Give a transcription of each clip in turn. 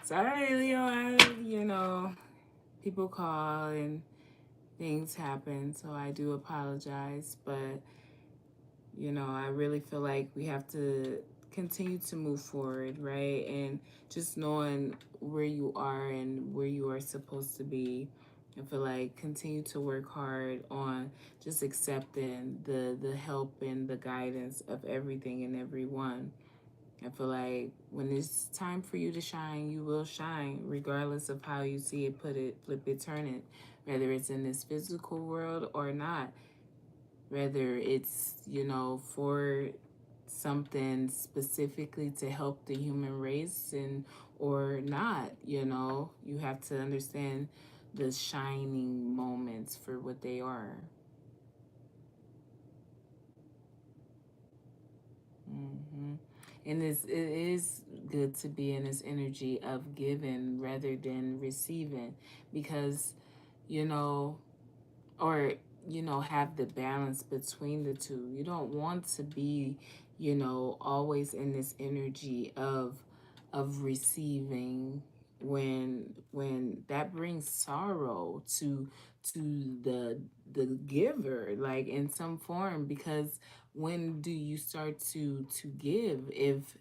Sorry, Leo. People call and things happen, so I do apologize. But, I really feel like we have to continue to move forward, right? And just knowing where you are and where you are supposed to be. I feel like continue to work hard on just accepting the help and the guidance of everything and everyone. I feel like when it's time for you to shine, you will shine, regardless of how you see it, put it, flip it, turn it, whether it's in this physical world or not, whether it's, for something specifically to help the human race and or not, you have to understand the shining moments for what they are. hmm And it is good to be in this energy of giving rather than receiving because, you know, or, have the balance between the two. You don't want to be, always in this energy of receiving when that brings sorrow to the giver, like in some form, because when do you start to give if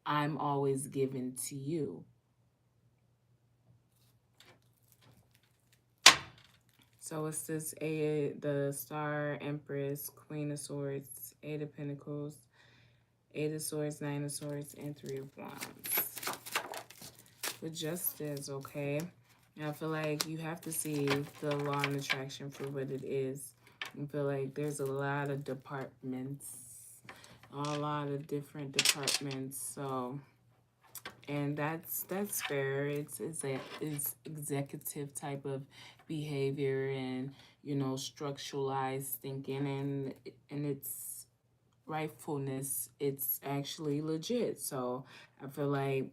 I'm always given to you? So it's this the Star, Empress, Queen of Swords, Eight of Pentacles, Eight of Swords, Nine of Swords, and Three of Wands. With Justice, okay? And I feel like you have to see the law and attraction for what it is. I feel like there's a lot of departments, a lot of different departments. So, and that's fair. It's executive type of behavior and structuralized thinking, and it's rightfulness. It's actually legit. So I feel like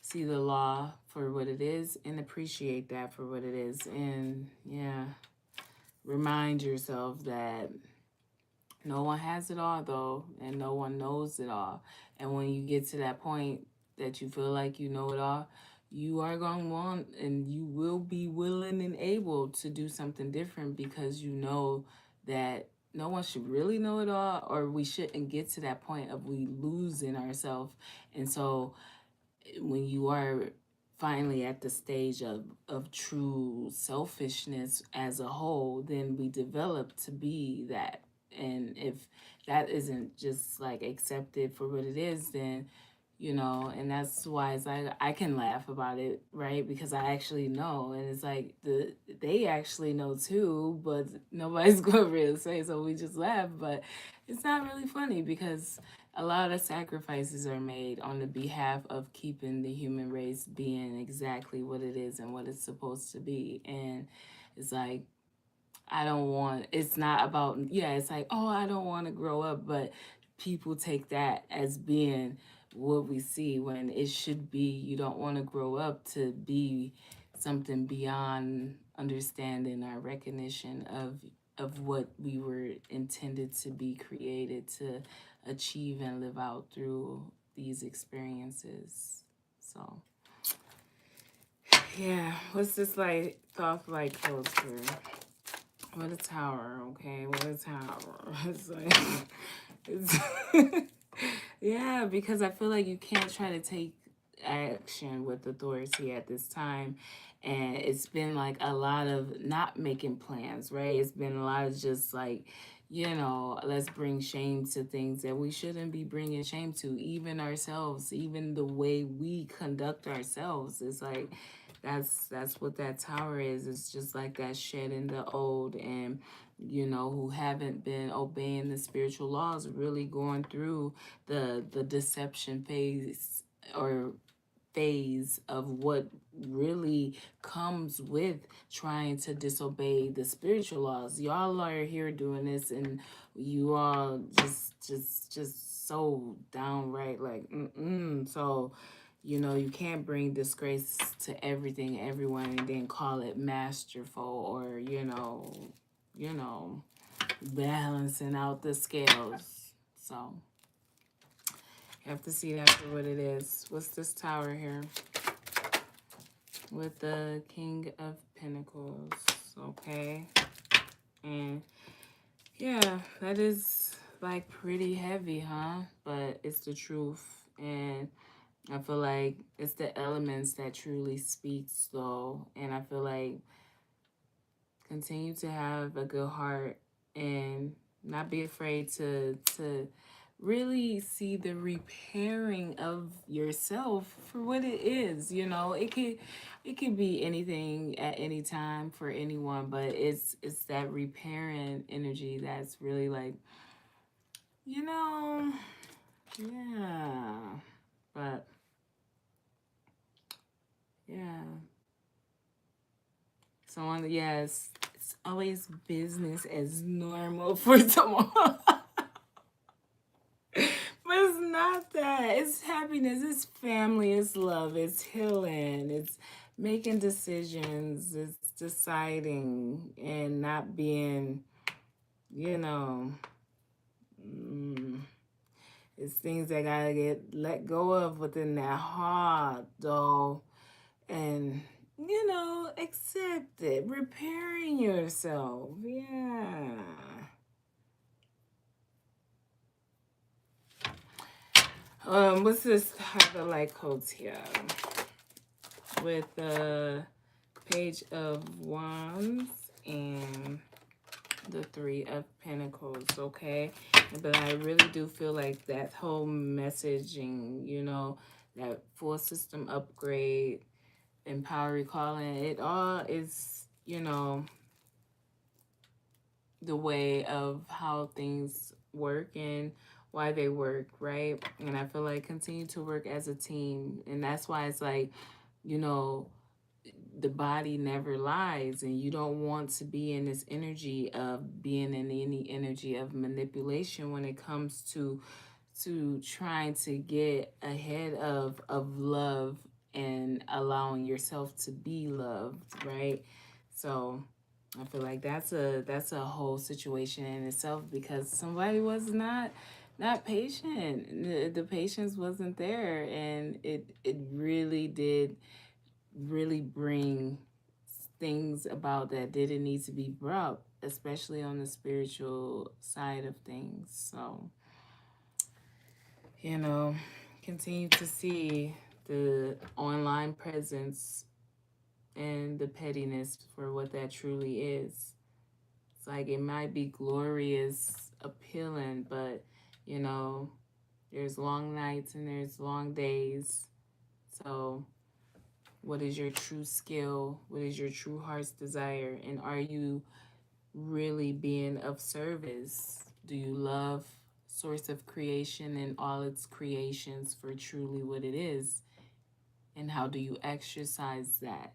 see the law for what it is and appreciate that for what it is, and yeah, remind yourself that no one has it all though, and no one knows it all. And when you get to that point that you feel like you know it all, you are going to want and you will be willing and able to do something different because you know that no one should really know it all, or we shouldn't get to that point of we losing ourselves. And so when you are finally at the stage of true selfishness as a whole, then we develop to be that. And if that isn't just like accepted for what it is, then and that's why it's like I can laugh about it, right? Because I actually know, and it's like they actually know too, but nobody's gonna really say, so we just laugh. But it's not really funny because a lot of sacrifices are made on the behalf of keeping the human race being exactly what it is and what it's supposed to be. And it's like I don't want, it's not about, yeah, it's like, oh, I don't want to grow up, but people take that as being what we see when it should be you don't want to grow up to be something beyond understanding our recognition of what we were intended to be created to achieve and live out through these experiences. So yeah, what's this like thought like closer? What a tower, okay? What a tower. It's like, it's yeah, because I feel like you can't try to take action with authority at this time. And it's been like a lot of not making plans, right? It's been a lot of just like, let's bring shame to things that we shouldn't be bringing shame to, even ourselves, even the way we conduct ourselves. It's like, that's what that tower is. It's just like that shedding the old, and who haven't been obeying the spiritual laws, really going through the deception phase or phase of what really comes with trying to disobey the spiritual laws. Y'all are here doing this, and you all just so downright like so you can't bring disgrace to everything, everyone, and then call it masterful or, you know, balancing out the scales. So Have to see that for what it is. What's this tower here? With the King of Pentacles. Okay. And yeah, that is like pretty heavy, huh? But it's the truth. And I feel like it's the elements that truly speaks though. And I feel like continue to have a good heart and not be afraid to really see the repairing of yourself for what it is. You know, it could be anything at any time for anyone, but it's that repairing energy that's really like, you know, yeah. But yeah. Someone, yes, it's always business as normal for someone. But it's not that. It's happiness, it's family, it's love, it's healing, it's making decisions, it's deciding and not being, you know, mm, it's things that gotta get let go of within that heart, though. And, you know, accept it, repairing yourself. Yeah. What's this? Have the light codes here with the Page of Wands and the Three of Pentacles. Okay, but I really do feel like that whole messaging, you know, that full system upgrade and power recalling, it all is, you know, the way of how things work and why they work, right? And I feel like continue to work as a team. And that's why it's like, you know, the body never lies, and you don't want to be in this energy of being in any energy of manipulation when it comes to trying to get ahead of love and allowing yourself to be loved, right? So I feel like that's a whole situation in itself, because somebody was not patient. The patience wasn't there, and it really did really bring things about that didn't need to be brought, especially on the spiritual side of things. So, you know, continue to see the online presence and the pettiness for what that truly is. It's like it might be glorious, appealing, but you know, there's long nights and there's long days. So, what is your true skill? What is your true heart's desire? And are you really being of service? Do you love source of creation and all its creations for truly what it is? And how do you exercise that?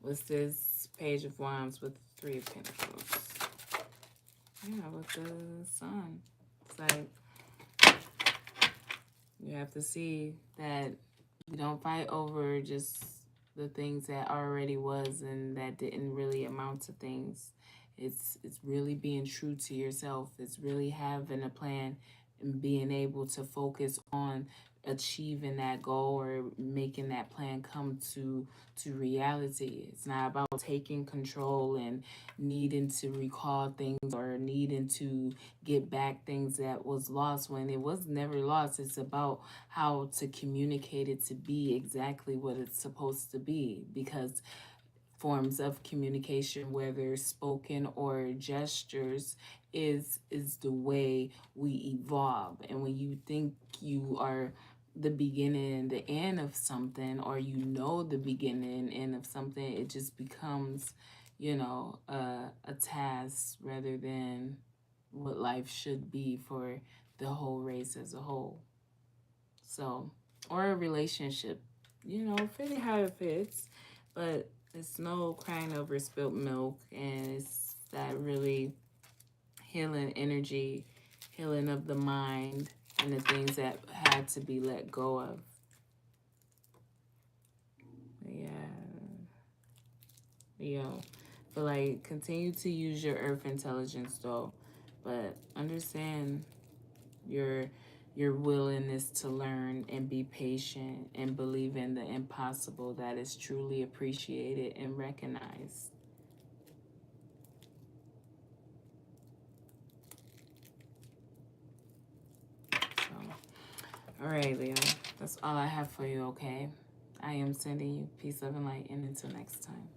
What's this Page of Wands with Three of Pentacles? Yeah, with the Sun. It's like you have to see that you don't fight over just the things that already was and that didn't really amount to things. It's really being true to yourself. It's really having a plan and being able to focus on achieving that goal or making that plan come to reality. It's not about taking control and needing to recall things or needing to get back things that was lost when it was never lost. It's about how to communicate it to be exactly what it's supposed to be, because forms of communication, whether spoken or gestures, is the way we evolve. And when you think you are the beginning and the end of something, or you know the beginning and end of something, it just becomes, you know, a task rather than what life should be for the whole race as a whole. So, or a relationship, you know, fit it how it fits, but it's no crying over spilt milk, and it's that really healing energy, healing of the mind, and the things that had to be let go of. Yeah. Yo, but like, continue to use your earth intelligence though. But understand your willingness to learn and be patient and believe in the impossible, that is truly appreciated and recognized. So, all right, Leo, that's all I have for you, okay? I am sending you peace, love, and light, and until next time.